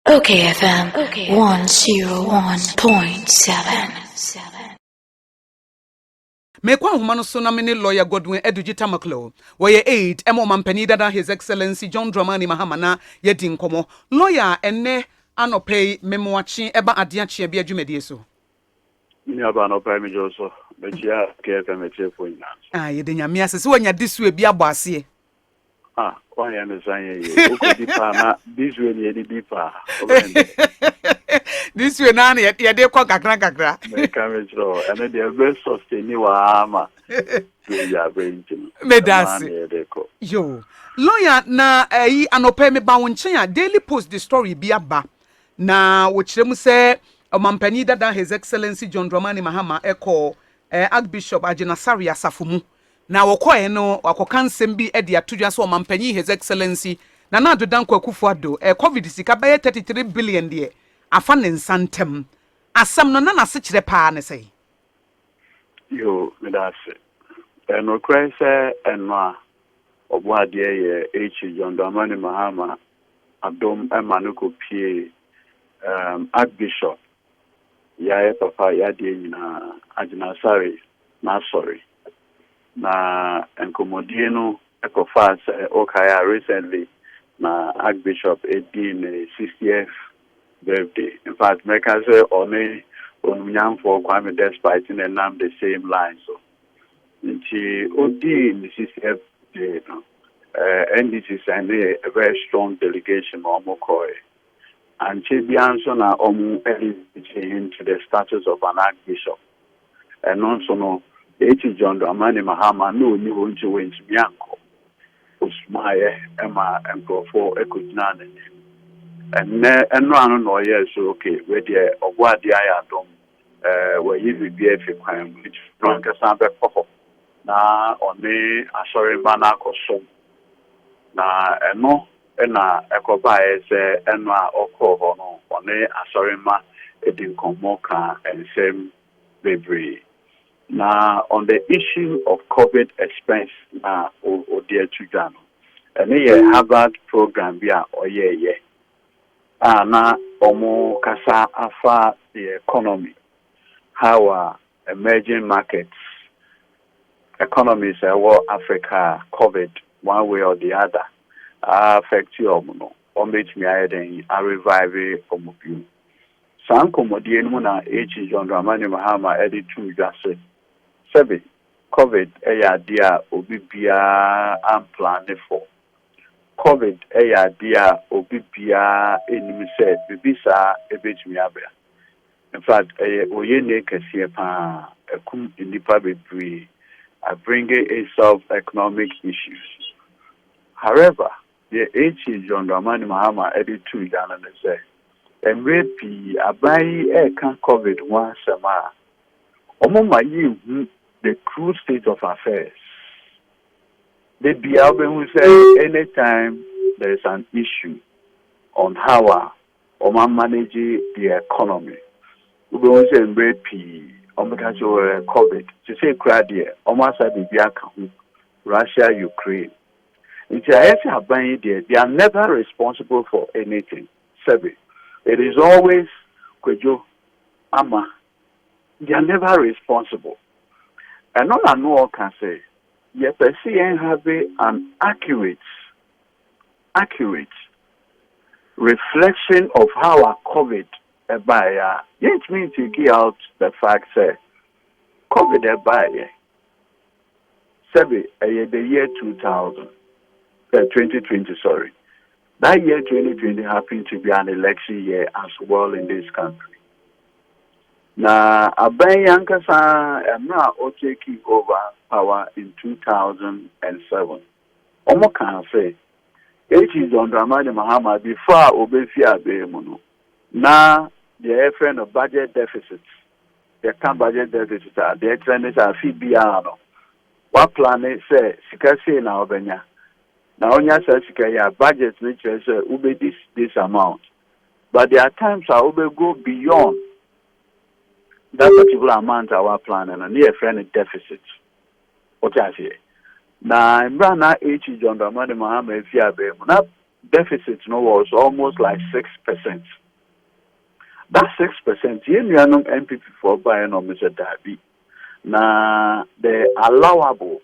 OKFM 101.7. Mekwa homa no so na mene lawyer Godwin Edugita Maklo. Woye aid emo mampani dada His Excellency John Dramani Mahama na yedi nkomo. Lawyer enne anopei memoachi eba adiachi bia dwumedie so. Ni aba no pay me joso. Be chia KFM echefo ina. Yede nyame asese wanya disu bia bɔ ase. Kwa ya me sanye ye. Uko dipa na disu ni edi dipa. This way na yede kwa kakra. Me kame tro. Ene de best sustain ni wa ama. Ya benjin. Me dasi. Yo. Lawyer na anopei me ba wo nchen a Daily Post the story bia ba. Na wo kyerem se Mampani dada His Excellency John Dramani Mahama eko Archbishop Agenasari Asafumu na wokoe no wakoka nsem bi de atodwa so Mampani His Excellency na Unauthorized Akufo Addo COVID sika baye 33 billion de afa ne nsantem asam no na se kyere paa ne sei Yo medase no kwese enwa obuade ye John Dramani Mahama adom emanuko pie Archbishop ya papa ya die nyina Agenasari na sorry na enkomodie no ekofa okaya recently na Archbishop Edin 60th birthday. In fact, make us say only on for Kwame despite in the same line. So nti odi in the 60th day no NDC send a very strong delegation omokoi and Chibianso na omu elevate to the status of an Archbishop and also no John Dramani Mahama no ni wonji wenji bianco usmaye ema emprofo ekujinane and no ano no yes okay we dey ogwadi ayadom we yibi bia kwan which rank sambe pop na oni asori mana koso na eno na ekoba ese eno a okọ no oni asori ma edin komo ka ensem bebre. Now, on the issue of COVID expense, na dear Chujano, and a Harvard program via oye. Na omo kasa afa the economy, how emerging markets, economies Africa COVID one way or the other affect you or make me a revive you. Some comedian muna John Dramani Mahama edit to just COVID dia obi bia unplanned for COVID dia obi bia enim said bibisa ebetumi abia. In fact oye ne kese pa ekum nipa bebre bringing a solve economic issues. However, the John Dramani Mahama edit to Ghana say emrepi abai can COVID one sema omoma yi the true state of affairs. The Biabe will say anytime there is an issue on how we manage the economy, we will say COVID. To say almost Russia, Ukraine. They are never responsible for anything. It is always Kwejo Ama. They are never responsible. And all I know can say, yes, I see and have an accurate reflection of how our COVID by it means to get out the fact that COVID by the year 2020, sorry. That year 2020 happened to be an election year as well in this country. Na Abayankasa na taking over power in 2007. Omo can say, John Dramani Mahama before Obefia Bemuno. Now the FN of budget deficits. The can budget deficits are the expenditure FBR. What plan is say Sikasi na Obenya. Now onya says Sikaya budget which is ube this amount. But there are times I will go beyond that particular amount our plan and a near friend deficit. What I say. Now, I'm John Dramani Mahama, if you have deficit was almost like 6%. That 6%, NPP for buying on Mr. Darby. Now, the allowable,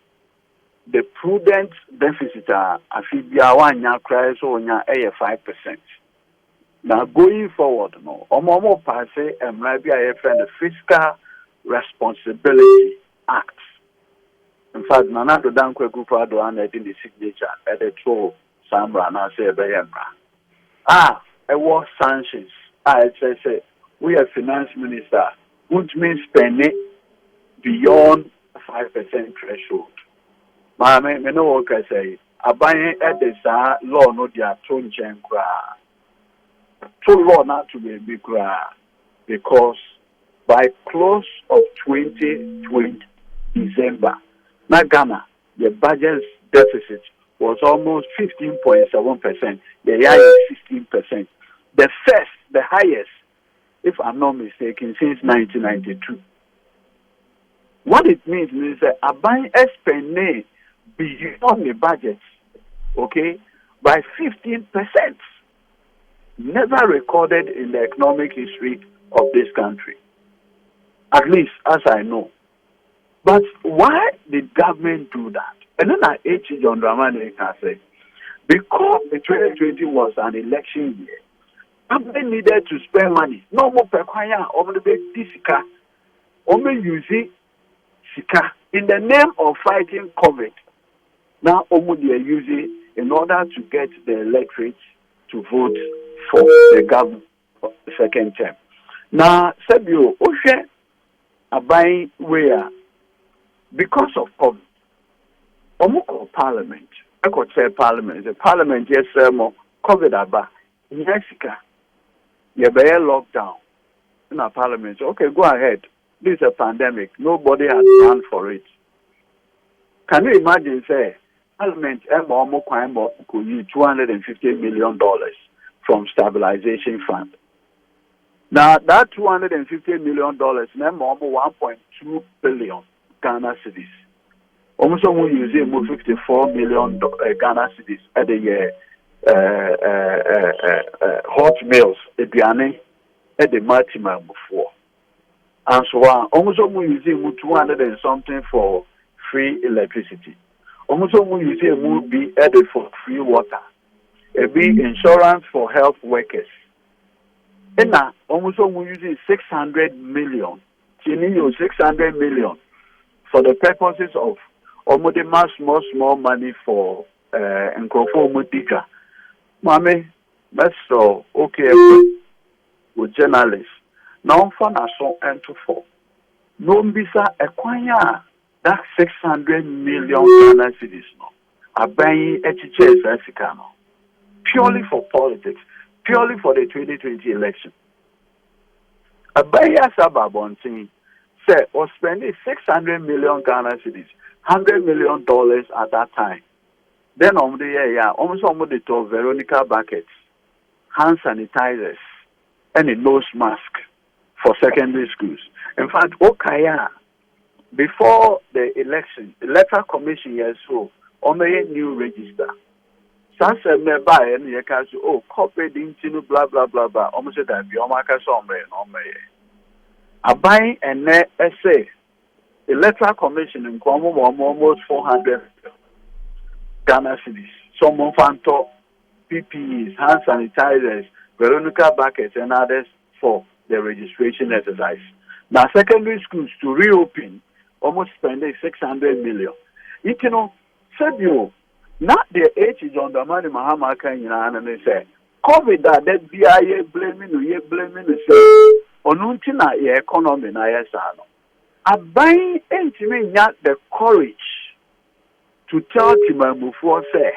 the prudent deficit, I feel one year cries on your 5%. Now, going forward, no, Omomo Passe and maybe the Fiscal Responsibility Act. In fact, Nana Dankwe Akufo Addo and the signature at the troll Samra and I say it was sanctions. I say we are finance minister, which means spending beyond 5% threshold. I know what I say. I buy at the law no dia tonchen kra. To law not to be big because by close of 2020 December, na Ghana, the budget deficit was almost 15.7%. The year is 16%. The highest, if I'm not mistaken, since 1992. What it means is that a buying spending beyond the budget, okay, by 15%. Never recorded in the economic history of this country. At least as I know. But why did government do that? And then I John Dramani can say, because the 2020 was an election year, government needed to spend money. No more per kwaya, over the big sika, only using sika in the name of fighting COVID. Now, they are using in order to get the electorate to vote for the government for the second term. Now, Sebio, Oshe, Abai, where because of COVID, Omuko Parliament, I could say Parliament, the Parliament, yes, more COVID Abba, Yesika, Yabaya lockdown in our Parliament. Okay, go ahead. This is a pandemic. Nobody has planned for it. Can you imagine, say, Parliament could use $250 million from stabilization fund. Now that $250 million, now 1.2 billion Ghana cedis. Almost we use 54 million Ghana cedis at the year. Hot meals, Ebiane, at the maximum before. And so on. Almost we use 200 and something for free electricity. Almost we use be added for free water. A big insurance for health workers. And now, almost we use 600 million. 600 million for the purposes of almost small money for Nkofo. Mame, that's so okay with journalists. Now, for Nason and to four. No, bisa acquire that 600 million Ghana cedis. No, are buying HHS Africano purely for politics, purely for the 2020 election. A buyer suburb said was spending 600 million Ghana cedis, $100 million at that time. Then on the year, almost they told Veronica buckets, hand sanitizers, and a nose mask for secondary schools. In fact, Okaya, before the election, the electoral commission years so on a new register. Some may buy and you can say, oh, corporate into blah blah blah blah. Almost that be almost somewhere on me. I buy and essay electoral commission in Kwamo almost 400 Ghana cedis. Someone found PPEs, hand sanitizers, Veronica buckets, and others for the registration exercise. Now, secondary schools to reopen almost spending 600 million. You know, said you. Not the age is on the money Mahama can and they say, COVID that BIA blaming you, say, Onuntina, your economy, na yesano. A buying intimate not the courage to tell Timamufu say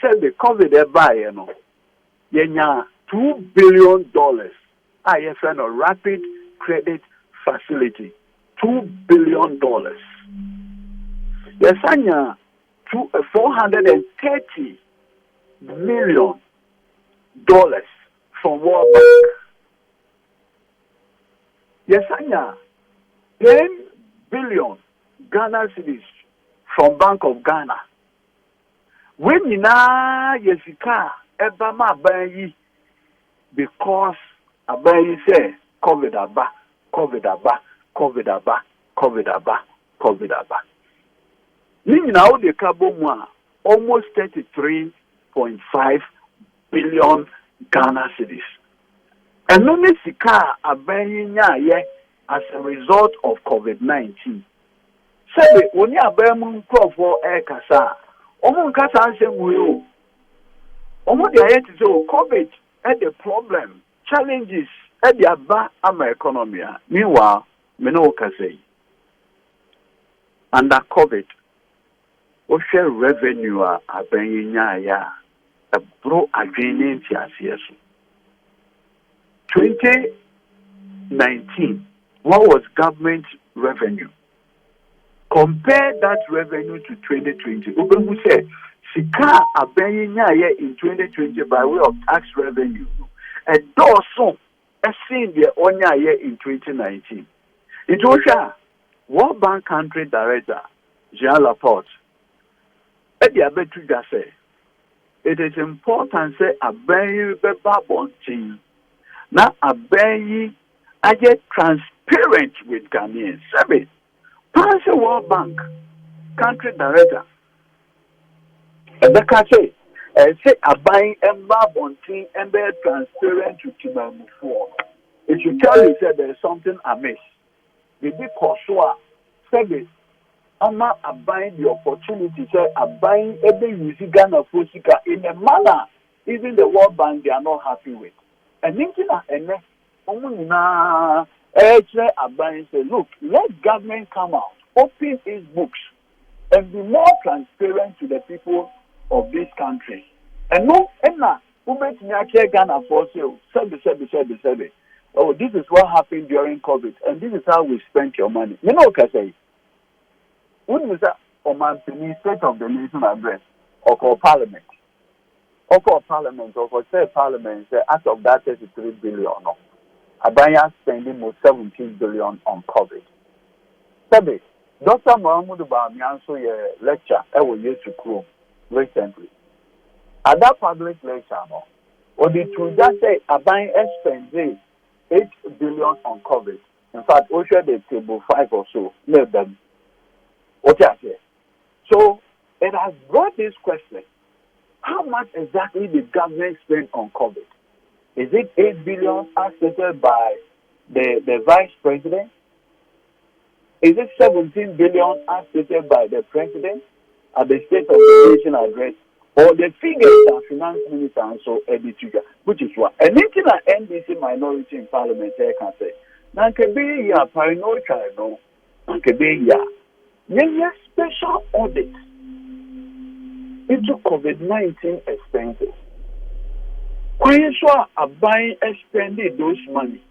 the COVID they buy, you know, yenya $2 billion. IFN a rapid credit facility, $2 billion. Yes, anya. To $430 million from World Bank. Yes, anya 10 billion Ghana cedis from Bank of Ghana. When you na yesika ebama abayi because abayi say COVID aba, COVID aba, COVID aba, COVID aba, COVID aba. Meaning now the carbon almost 33.5 billion Ghana cedis. And no sika abayi nya as a result of COVID-19. Say when you abayi for air kasa, omo kasa anse muyo. Omo de ayet is COVID had the problem, challenges at the aba ama economy. Meanwhile, me no say under COVID, o share revenue abayi nya ya a bro agreement yes. 2019, what was government revenue? Compare that revenue to 2020. Who said Sika Abenyanya in 2020 by way of tax revenue, and Dawson a seen the Onya in 2019. It was World Bank Country Director Jean Laporte. At the Abetuga say it is important say Abenyi Beba Bontin. Now Abenyi I get transparent with Ghanaians. Seven. Pass a World Bank Country Director. And the say Abenyi Emba Bontin and be transparent to Timamufu. It should tell you that there is something amiss. The big Kosua said Ama Abenyi the opportunity say Abenyi every using Ghana Fosika in a manner even the World Bank they are not happy with. And thinking say look, let government come out, open its books, and be more transparent to the people of this country. And no, Ghana for sale. Oh, this is what happened during COVID, and this is how we spent your money. You know what I say? When you say, State of the Nation address, or call Parliament, or say Parliament, say out of that 33 billion, no. Abaya spending most 17 billion on COVID. Sabi, Dr. Mohamed Bamianso lecture I will use to Chrome recently. At that public lecture, no, or the truth just say Abaya spending 8 billion on COVID. In fact, we share the table 5 or so. Let them. What I say. So it has brought this question: how much exactly did government spend on COVID? Is it 8 billion as stated by the vice president? Is it 17 billion as stated by the president at the State of the Nation address? Or the figures that finance minister and so editor, which is what anything that NDC minority in parliament can say. Now can be ya paranoid no, can be ya. Yes, special audit into COVID-19 expenses. Why sure buying spending those money?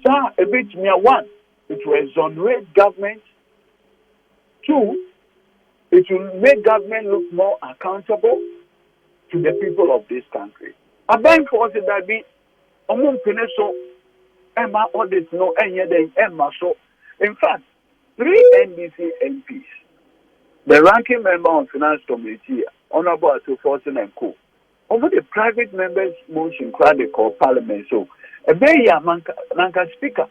Sir, a bit near one, it will exonerate government. Two, it will make government look more accountable to the people of this country. A bank for that be among Peneso, Emma audit no any other Emma so. In fact, 3 NDC MPs, the ranking member on Finance Committee, Honorable Akufo Addo, over the private members' motion, they call Parliament. So, a very Manka Speaker,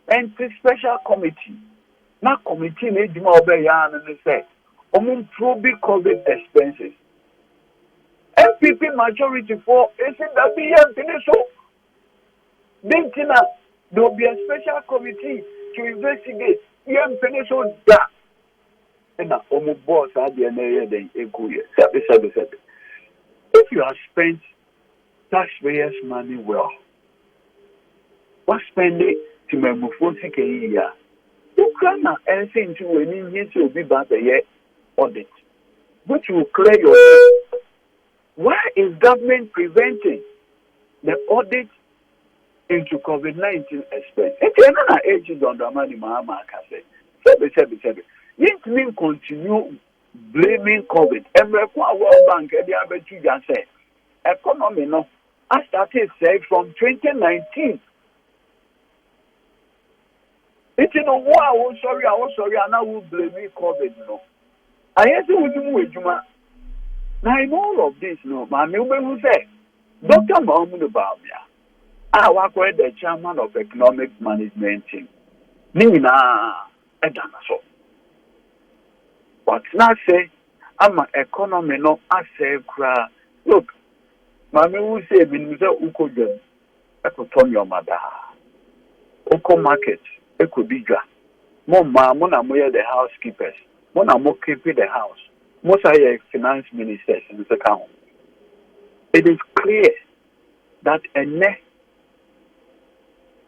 and the special committee, not committee, made more and they say, probing COVID expenses. MPP majority for isn't that be so? Then, there will be a special committee to investigate. So that and boss at the end of the day, if you have spent taxpayers' money well, what spend it to my Mufosi year? You cannot anything to any year to be bad a year audit, which will clear your name. Why is government preventing the audit into COVID-19 expense? It's another age on the money, Mahama Kase. It means continue blaming COVID. Every World Bank, say, economy no, I started say from 2019. It's I was sorry, and I will blame COVID. No, I have to do with you. Now, in all of this, no, my neighbor will say, Dr. Mahmoud Bamia, I work with the chairman of economic management team. Nina Edanaso. But now say, I'm an economy no asset cry. Look, Mammy will say, Minister Uko, Ecotomio Mada, Oko Market, Ecobidra, Mona Moya the housekeepers, Mona Mo keeping the house, most are finance ministers in the account. It is clear that a ne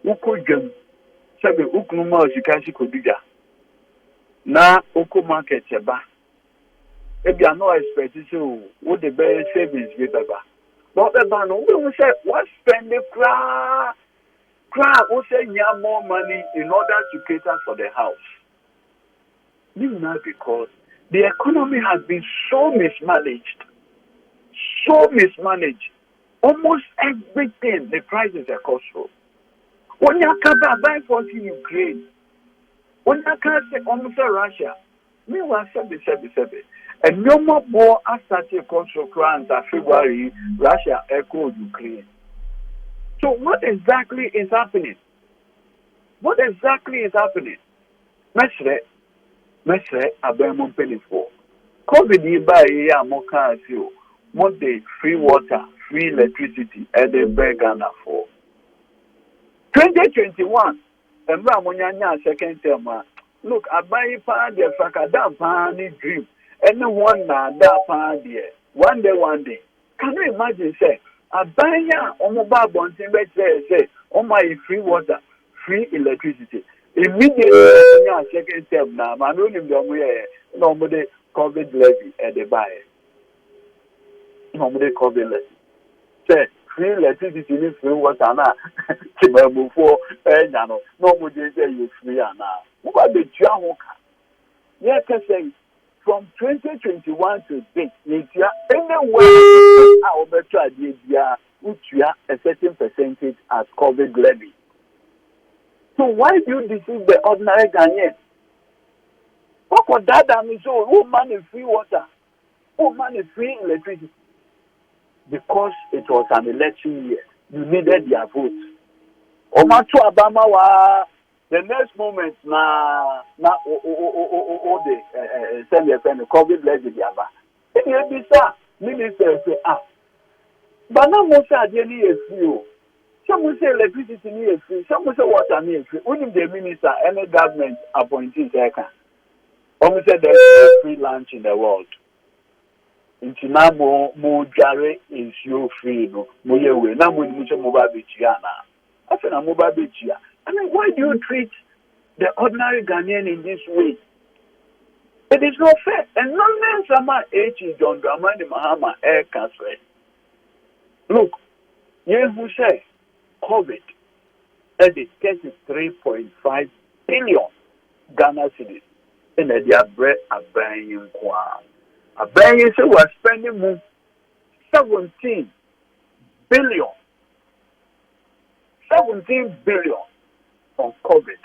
Uko Jum, Sabi Uknuma, Zikashi Kobidra, na Oko Market Yaba. If you are not expecting to, what the best savings with Baba. But the man who say, what spend the crowd who say you have more money in order to cater for the house. You know, because the economy has been so mismanaged. Almost everything, the prices are costly. When you can't buy for Ukraine, when you can't say almost Russia, meanwhile, 7. And no more war started control crimes in February, Russia echoed Ukraine. So what exactly is happening? Mesre abemon penifo. COVID by ya moka asio. Monday free water, free electricity, and then Ghana for 2021. And Ramonyanya second term. Look, I buy the Fakadam Pani dream. Anyone na that part there. One day. Can you imagine say I buy ya on mobile bonting say on my free water, free electricity. Immediately second term now, I don't even normally COVID levy at the buy. Normally COVID levy. Say free electricity, free water now. Before no more say you free now. What the Jahoka? Yeah, can say from 2021 to date, anywhere our better idea, which you are a certain percentage as COVID levy. So why do you deceive the ordinary Ghanaian? What could that mean? So, who money free water? Who money free electricity? Because it was an election year, you needed their vote. Omachu Obama wa. The next moment, the send the COVID levy diaba. If you be sir, minister say but now most are daily free. Some will say electricity is free. Some will say water is free. Only the minister, any government appointee can. Some say there is no free lunch in the world. Into now more jare is you free no. More way now more mobile beach na. I say na mobile beach ya. I mean, why do you treat the ordinary Ghanaian in this way? It is not fair. And nonsense about John Dramani Mahama Air Council. Look, you who say COVID at the 33.5 billion Ghana cedis in the bread a buying kwa. A buying say we're spending more 17 billion on COVID.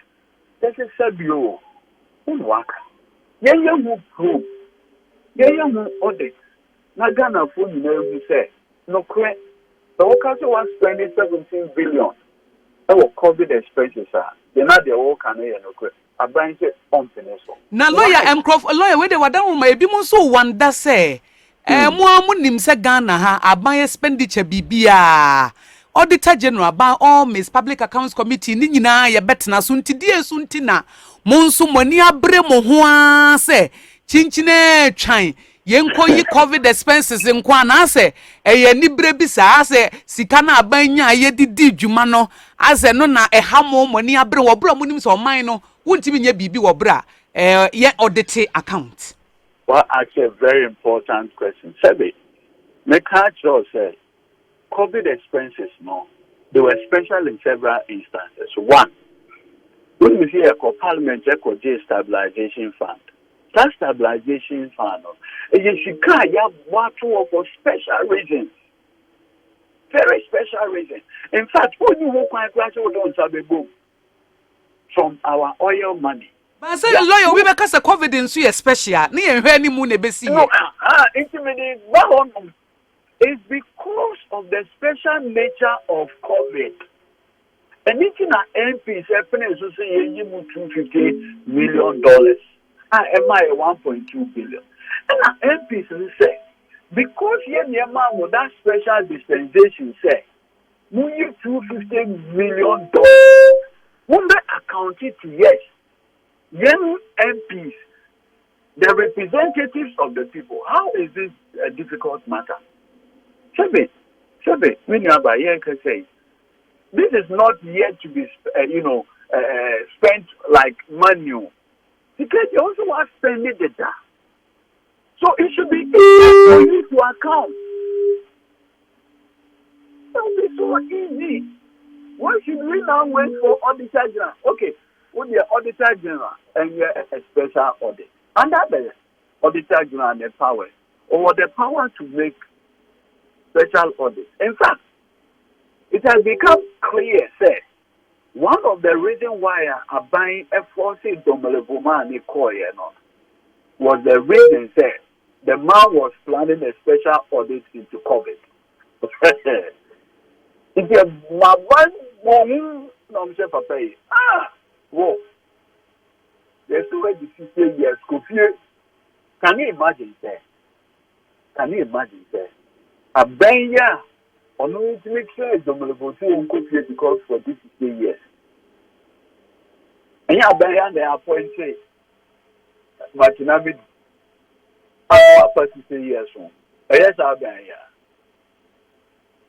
This is a bureau. Unwaka. Yaya who prove. Yaya who audit. Nagana phone you know who say. No correct. The workers was spending 17 billion. Our COVID expenses are. They're not the work and no correct. A bank on Peneso. Now lawyer lawyer where they were down my be so wonder say. Mo nim se Ghana ha aban expenditure bibia. Auditor General ba all Miss Public Accounts Committee ni nyina ye betena so nti na mo nso moni abre mo ho a se chinchine twan yenko yi COVID expenses nko na se eye ni bre bi sa se sika na aban nya ye didi dwuma no ase no na eha mo moni abre wo bra mo nim so man no wontimi nya bibi wo bra ye audit account. Well, actually a very important question. Sebi, make sure say COVID expenses, no, they were special in several instances. One, when we see a Parliament stabilization fund, that stabilization fund, you can't have one for special reasons, very special reasons. In fact, when you walk on boom from our oil money. But say lawyer, we because the COVID in so special. Ni ehwe ni mu na besi. No, intimidate. It's because of the special nature of COVID. Anything at MPs happening to say you $250 million. Am I 1.2 billion? And at MPs say because you with that special dispensation say you $250 million. When they account it yes, young MPs, the representatives of the people. How is this a difficult matter? Sebe, when you have a can say. This is not yet to be, spent like money. Because you also want to spend it data. So it should be easy for you to account. It will be so easy. Why should we now wait for Auditor General? Okay, when you're Auditor General and you're a special audit, under the Auditor General the power, or the power to make special audits. In fact, it has become clear, say, one of the reasons why I'm buying a forcing Domelevuma and was the reason, say, the man was planning a special audit into COVID. If you my one whoa, there's already 50 years. Can you imagine, say? Can you imagine, say? A banya. On to make sure it's because for this 15 years. And you are they appointed Martinabid for 16 years. Yes, I'll be here.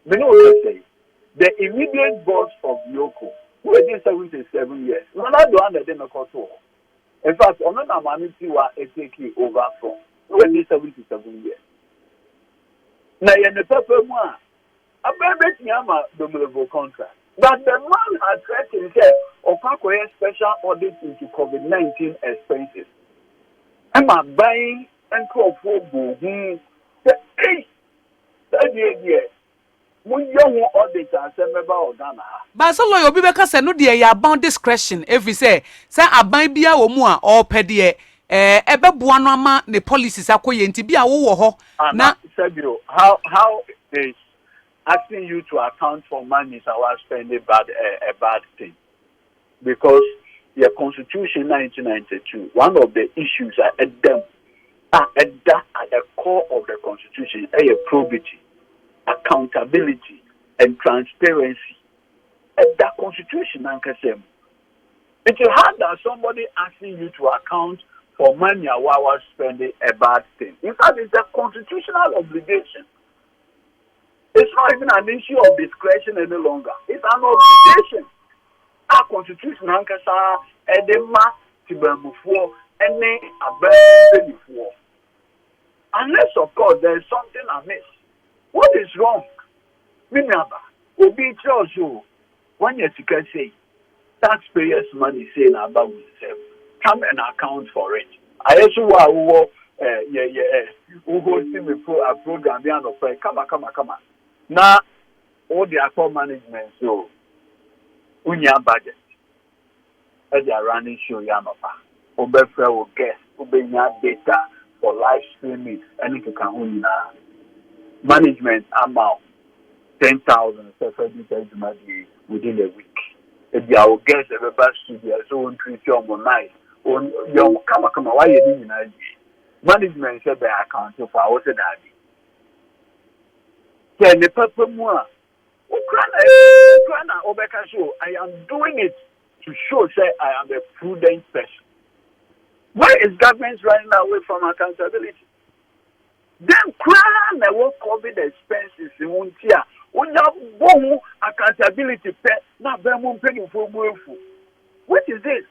We know what to say. The immediate boss of Yoko, who is 77 years, no, not the one that didn't call to. In fact, on an amanity were taking over from, who is 77 years. Now, you're the purple one. A baby Yama Dominable contract. But the man has threatened himself of a special audit into COVID-19 expenses. Am I buying and call for booing? Hey, we young auditors and about Ghana. But so lawyer be because no dear ya bound discretion every say I buy bia or more or pedie ebe buano ama the policies akoye nti bia wo ho na Sabio how is asking you to account for money is our spending a bad thing. Because the Constitution 1992, one of the issues at the core of the Constitution is probity, accountability, and transparency. And that Constitution, it's hard that somebody asking you to account for money while spending a bad thing. In fact, it's a constitutional obligation. It's not even an issue of discretion any longer. It's an obligation. Our constitution hankasa edema tibamufo any abandon before. Unless of course there is something amiss. What is wrong? Remember, obi you when you can say taxpayers' money saying about itself. Come and account for it. I also want who hosting a program come on. Now, all the account management, so, unya budget, as they are running show Yamapa, Obefa will guess, Obenya data for live streaming, and it can management amount 10,000 within a week. If you will guess everybody studio, so on treat your night, on your come on, why you doing that? Management said they account for our daddy. The purple more. I am doing it to show say I am a prudent person. Why is government running away from accountability? Then cry and what COVID expenses in one tier. When you have accountability, not very paying for. What is this?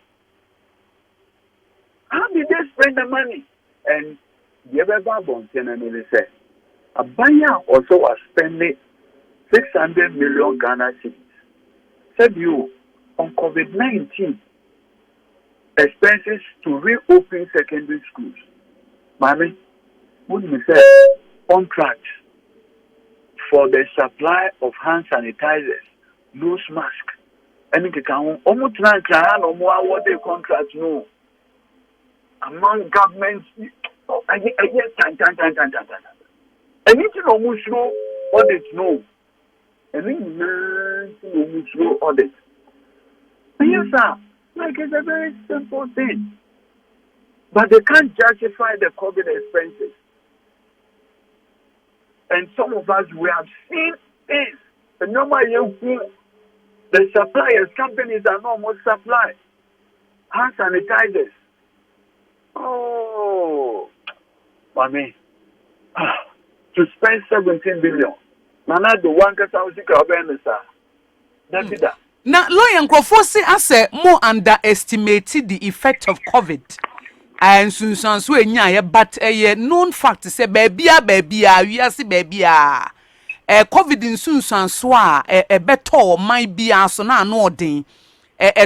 How did they spend the money? And the other Babon said, a buyer also was spending 600 million Ghana cedis. Said you on COVID-19 expenses to reopen secondary schools. Mommy, when we say contracts for the supply of hand sanitizers, nose mask, and it can almost what they contract no among governments. And it's almost audit no. And then you through audit. And yes, sir. Like it's a very simple thing. But they can't justify the COVID expenses. And some of us, we have seen this. The normal young people, the suppliers, companies are not more supply. Hand sanitizers. Oh, mommy. To spend 17 billion. Nana do one thousand that's it. Now, lawyer Nkrofosi ase more underestimated the effect of COVID. And soon so enya but a known fact say baby we are see baby COVID in soon so a better might be so na no den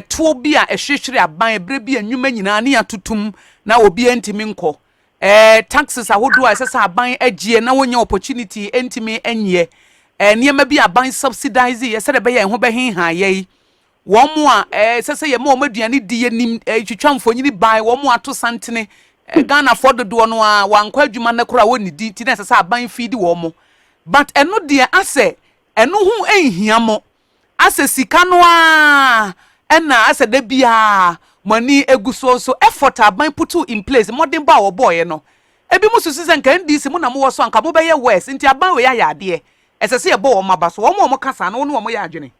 to bi a hwehwere aban ebre bi anwuma nyina ne atutum na obi entimi nko taxes ahodo a sesa aban agie na wonya opportunity entimi enye niema bi aban subsidize ye sede be ye ho be henha ye wo mo a sese ye mo maduane di ye nim twitwamfo nyini ban wo mo ato santene Ghana for dodo no a wankwa adwuma na kora woni di ti na sese aban feed wo mo but eno de ase eno ho enhia mo ase sika no a ena ase da bia mani eguso so effort aban put in place modern ba wo boy no ebi musu season kan di se mu na mo so anka mo be ye west nti aban we ya ade esese ye bo wo maba so wo mo kasa no wo ya adwene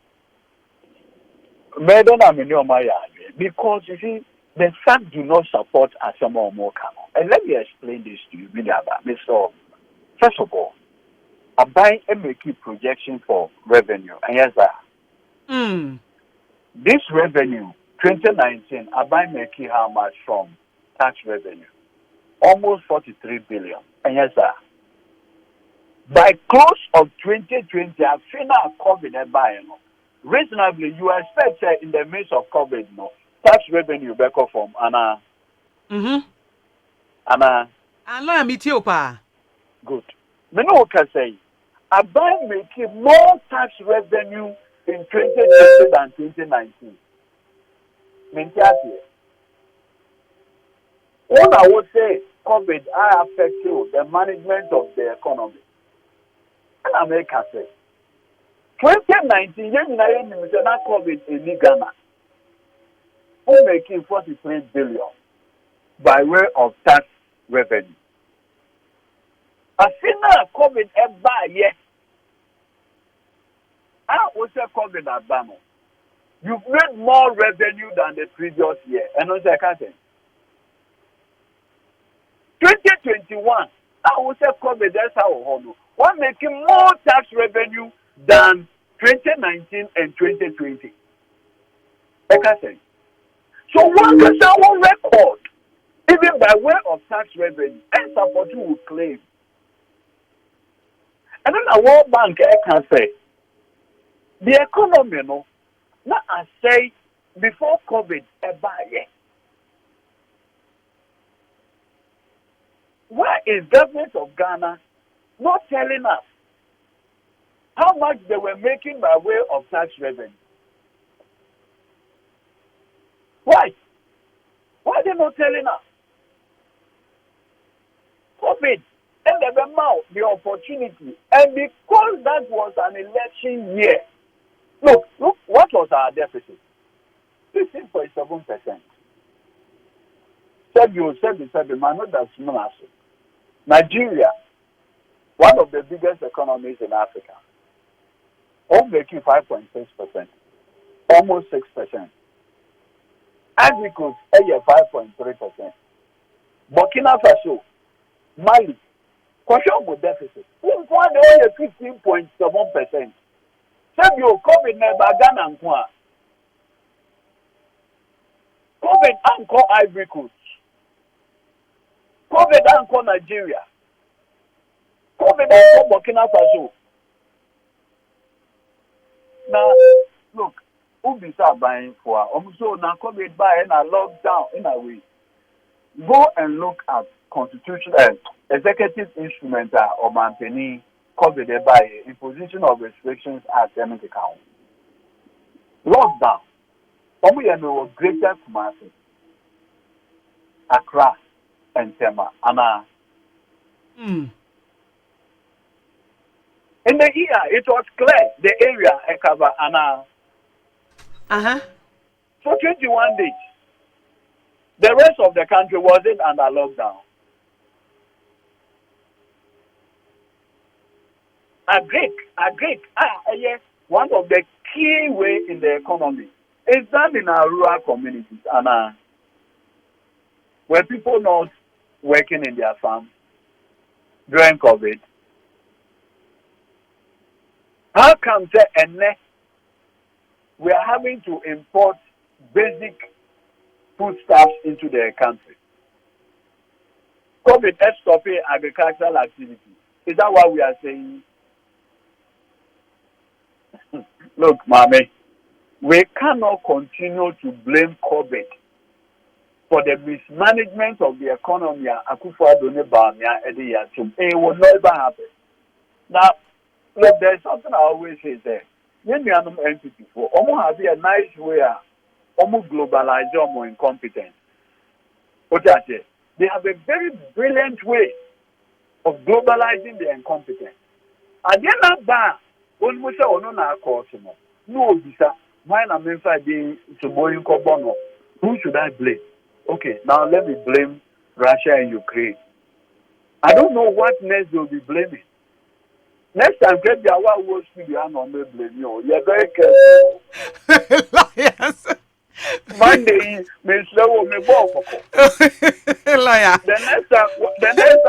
because you see the fact do not support Asama or more canon. And let me explain this to you, Mr. First of all, I buy a make projection for revenue. And yes, sir. This revenue, 2019, I buy making how much from tax revenue? Almost 43 billion. And yes, sir. By close of 2020, I finished COVID and buying. Reasonably, you expect in the midst of COVID, tax revenue back from Anna. Anna. And I meet you, pa. Good. Me no can say, I buy making more tax revenue in 2020 than 2019. Mentality. What I would say, COVID I affect you, the management of the economy. And I make a say. 2019, COVID in Ghana, who making 43 billion by way of tax revenue. I see now COVID ever yet. I was say COVID at Bano. You've made more revenue than the previous year. And I say, 2021, I was say COVID, that's how we hold. We're making more tax revenue than 2019 and 2020. So one can say one record, even by way of tax revenue, and support you will claim. And then a World Bank can say, the economy, now I say, before COVID, why is government of Ghana not telling us how much they were making by way of tax revenue? Why? Why are they not telling us? COVID, and they were out the opportunity. And because that was an election year, look, what was our deficit? 15.7%. Said man, that's not Nigeria, one of the biggest economies in Africa, all making 5.6%, almost 6%. Ivory Coast, 5.3%. Burkina Faso, Mali, Kwashiorkor deficit, only 15.7%. Sabio COVID never Ghana and COVID anchor Ivory Coast, COVID anchor Nigeria, COVID anchor Burkina Faso. Now, look, who start buying for? So now COVID buy and a lockdown in a way. Go and look at constitutional executive instruments or maintaining COVID by imposition of restrictions at the account. Lockdown. We have greater Kumasi, Accra, and Tema. In the year, it was clear the area I cover Anna. For 21 days. The rest of the country wasn't under lockdown. Agric. Yes, one of the key way in the economy is done in our rural communities, and where people not working in their farm during COVID. How come we are having to import basic foodstuffs into the country? COVID is stopping agricultural activity. Is that what we are saying? Look, Mommy, we cannot continue to blame COVID for the mismanagement of the economy. Akufo Addo ne Bamia Eddie. It will never happen. Now, look, there's something I always say there. When we are entity for almost have a nice way, almost globalize almost incompetence. What I say? They have a very brilliant way of globalizing the incompetence. And then not bad. When we say, oh, no, course, no, why am I being to boy Bono? Who should I blame? Okay, now let me blame Russia and Ukraine. I don't know what next they'll be blaming. Next time, get the hour was to be on the blame you. You're very careful. Yes. Monday, Miss Lowe, me walk. Liar. The next time,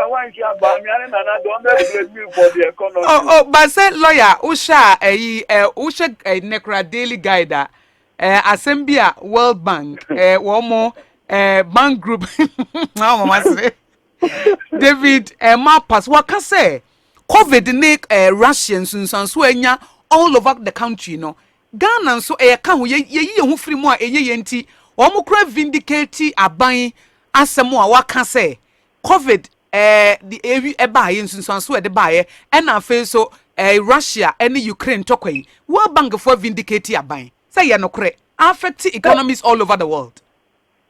one you are Bamian and I don't blame you for the economy. But said lawyer, Usha a Necra Daily Guide, Assembia World Bank, one more bank group. Now, mama say, David, Mapas, what can say? COVID make Russians and Suenya all over the country, no. Ghana so can ye who free more a yenti, or more vindicate aban asemo what can say. COVID the area buy in so the buyer and I feel so Russia and Ukraine tokwe. World Bank for vindicate aban. Say ya no correct. Affect economies all over the world.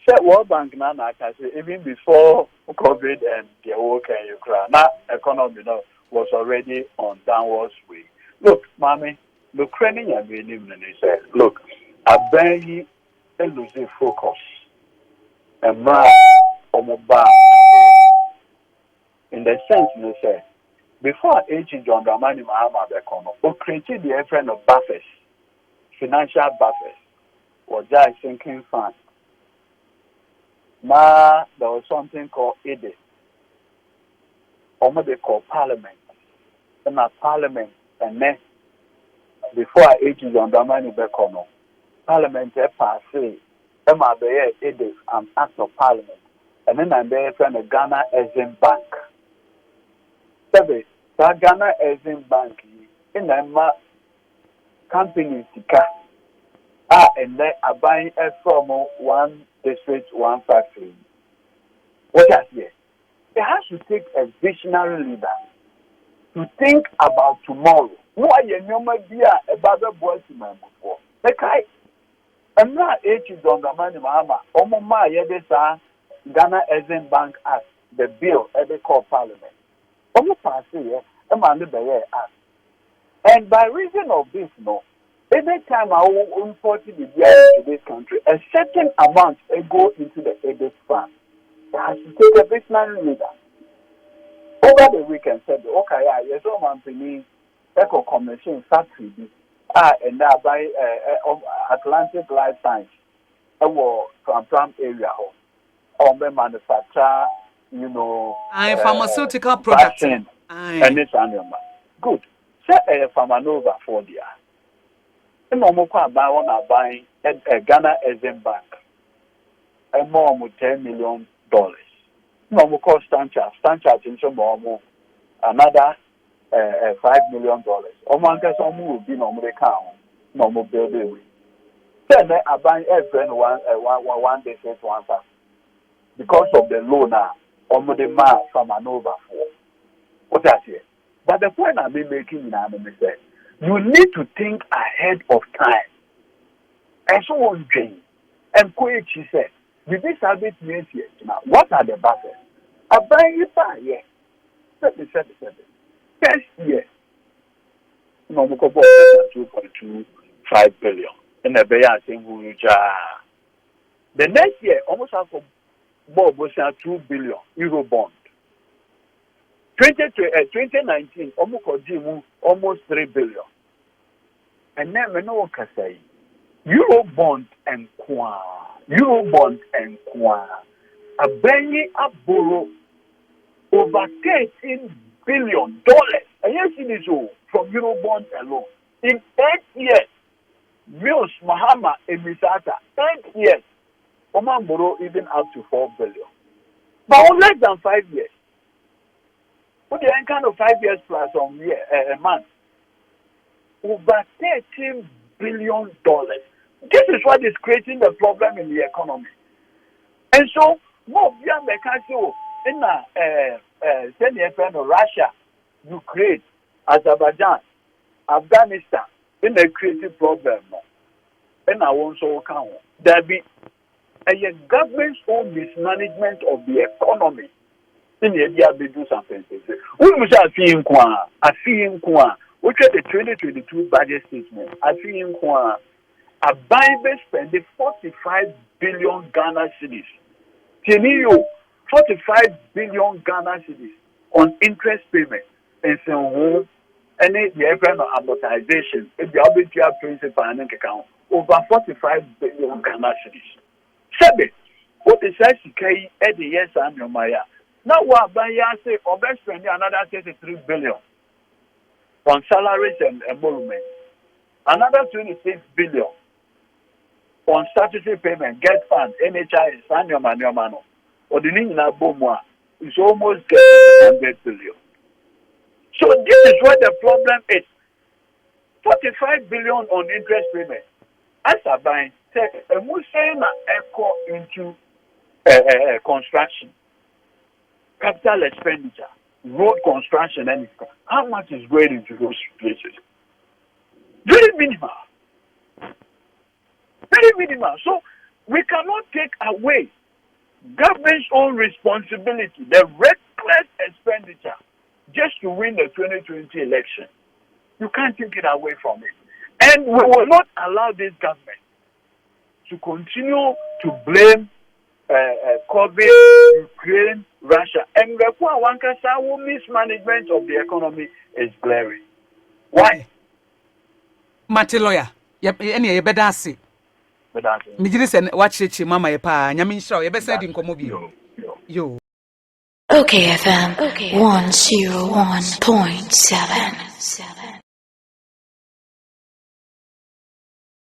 Say World Bank now can say even before COVID and the war in Ukraine, now economy now was already on downwards way. Look, mommy, Ukrainian and Benin said, look, I beg you lose focus and man in the sense you say before H. John Dramani Mahama Bekono, who created the friend of buffers, financial buffers, or just sinking fund. Now there was something called EDE, or what they call Parliament. And a Parliament, and then before H. John Dramani Bekono, Parliament passed EDE, an act of Parliament, and then I'm there from the Ghana Exim Bank. That Ghana Exim Bank in the company and then are buying from one district, one factory. What I say? It has to take a visionary leader to think about tomorrow. Who are you about the boys in my before? I'm not H. on the money, Mama. Omoma Yedesa Ghana Exim Bank Act, the bill at the call Parliament. And by reason of this, no, anytime I will import the beer into this country, a certain amount will go into the EDIS fund. It has to take a visionary leader. Over the weekend, said, okay, yes, I'm company, Eco Commission Factory, and now by Atlantic Life Science, from area, or manufacture. You know, pharmaceutical products and this animal. Good. Say a Farmanova for the Momoko buy one are buying a Ghana Exim Bank. A more with $10 million. Momoko stand charge in some more another $5 million. Omanka will be no more account, no more building. Then I buy every one day says one fast because of the loan now. The man from an over for what I say. But the point I've been making now is that you need to think ahead of time. And so on, Jane. And she said, with this habit means here now, what are the buffers? I buy it by year. 37. First year, no mo ko 2.25 billion in a beya singu ja. The next year almost have for Bob was 2 billion euro bond. 2019 almost 3 billion. And then we know what say euro bond and kwa a benny a borrow over $13 billion. And you see this from euro bond alone in 8 years. Mills Mahama Emisata 8 years. Oman borrow even up to 4 billion. But on less than 5 years. What the kind of 5 years plus on year a month? Over $13 billion. This is what is creating the problem in the economy. And so, more beyond the country in Russia, Ukraine, Azerbaijan, Afghanistan, in the creative problem. And I want to count. There be a government's own mismanagement of the economy. In the area, they do something. We must have seen which is the 2022 budget statement. I see in Kwa a Bible spending 45 billion Ghana cedis. Tenio 45 billion Ghana cedis on interest payments and so any the event of amortization. If the arbitrary principal and account over 45 billion Ghana cedis. Seven. What is actually at the yes and your Maya. Now what by say or best spending another 33 billion. On salaries and emoluments, another 26 billion on statutory payment, get fund, NHI, Sanyomano, or the Nina Bomwa is almost getting 100 billion. So this is what the problem is. 45 billion on interest payment. As a buying, a Musena echo into construction, capital expenditure. Road construction and how much is going into those places? Very minimal. Very minimal. So we cannot take away government's own responsibility, the reckless expenditure, just to win the 2020 election. You can't take it away from it. And we will not allow this government to continue to blame COVID, Ukraine, Russia, and the mismanagement of the economy is glaring. Why? Mati lawyer, any better say. Mijis and watch it, Mama Epa, Yamin Shaw, you best said in Comobio. Yo. Okay, FM 101.7.